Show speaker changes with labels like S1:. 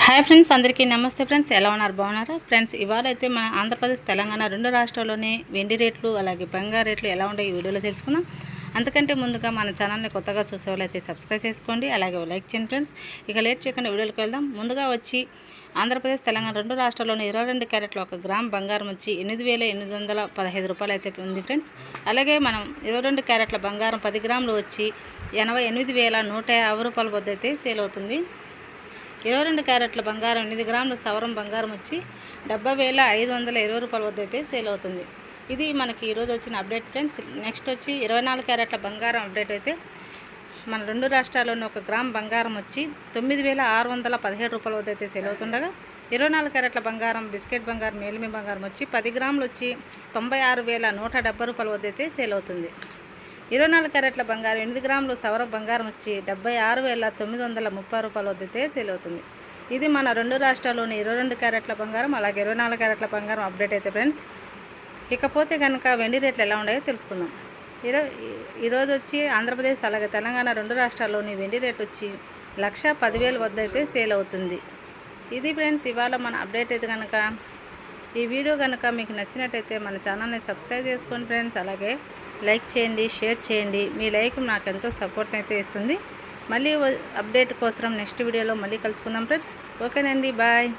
S1: Hi friends, అందరికీ నమస్తే friends. ఎలా ఉన్నారు? బాగున్నారా ఫ్రెండ్స్? ఇవాళ అయితే మన ఆంధ్రప్రదేశ్, తెలంగాణ రెండు రాష్ట్రాల్లోని వెండి రేట్లు అలాగే బంగారు రేట్లు ఎలా ఉంటాయి ఈ వీడియోలో తెలుసుకుందాం. అంతకంటే ముందుగా మన ఛానల్ని కొత్తగా చూసే వాళ్ళైతే సబ్స్క్రైబ్ చేసుకోండి, అలాగే లైక్ చేయండి ఫ్రెండ్స్. ఇక లేట్ చేయకుండా వీడియోకి వెళ్దాం. ముందుగా వచ్చి ఆంధ్రప్రదేశ్, తెలంగాణ రెండు రాష్ట్రాల్లోని 22 క్యారెట్ల 1 గ్రామ్ బంగారం వచ్చి 8,815 రూపాయలు అయితే ఉంది ఫ్రెండ్స్. అలాగే మనం 22 క్యారెట్ల బంగారం 10 గ్రాములు వచ్చి 88,150 రూపాయల వద్ద అయితే సేల్ అవుతుంది. 22 క్యారెట్ల బంగారం 8 గ్రాముల సవరం బంగారం వచ్చి 70,520 రూపాయల వద్ద అయితే సేల్ అవుతుంది. ఇది మనకి ఈరోజు వచ్చిన అప్డేట్ ఫ్రెండ్స్. నెక్స్ట్ వచ్చి 24 క్యారెట్ల బంగారం అప్డేట్ అయితే మన రెండు రాష్ట్రాల్లోని 1 గ్రామ్ బంగారం వచ్చి 9,617 రూపాయల వద్ద అయితే సేల్ అవుతుండగా, 24 క్యారెట్ల బంగారం బిస్కెట్ బంగారం మేలిమి బంగారం వచ్చి 10 గ్రాములు వచ్చి 96,170 రూపాయల వద్ద అయితే సేల్ అవుతుంది. 24 క్యారెట్ల బంగారం 8 గ్రాములు సవర బంగారం వచ్చి 76,930 రూపాయల వద్ద అయితే సేల్ అవుతుంది. ఇది మన రెండు రాష్ట్రాల్లోని 22 క్యారెట్ల బంగారం అలాగే 24 క్యారెట్ల బంగారం అప్డేట్ అయితే ఫ్రెండ్స్. ఇకపోతే కనుక వెండి రేట్లు ఎలా ఉన్నాయో తెలుసుకుందాం. ఈరోజు వచ్చి ఆంధ్రప్రదేశ్ అలాగే తెలంగాణ రెండు రాష్ట్రాల్లోని వెండి రేట్ వచ్చి 1,10,000 వద్ద అయితే సేల్ అవుతుంది. ఇది ఫ్రెండ్స్ ఇవాళ మన అప్డేట్ అయితే కనుక. ఈ వీడియో కనుక మీకు నచ్చినట్టయితే మన ఛానల్ని సబ్స్క్రైబ్ చేసుకోండి ఫ్రెండ్స్, అలాగే లైక్ చేయండి, షేర్ చేయండి. మీ లైక్ నాకు ఎంతో సపోర్ట్ అయితే ఇస్తుంది. మళ్ళీ అప్డేట్ కోసం నెక్స్ట్ వీడియోలో మళ్ళీ కలుసుకుందాం ఫ్రెండ్స్. ఓకేనండి, బాయ్.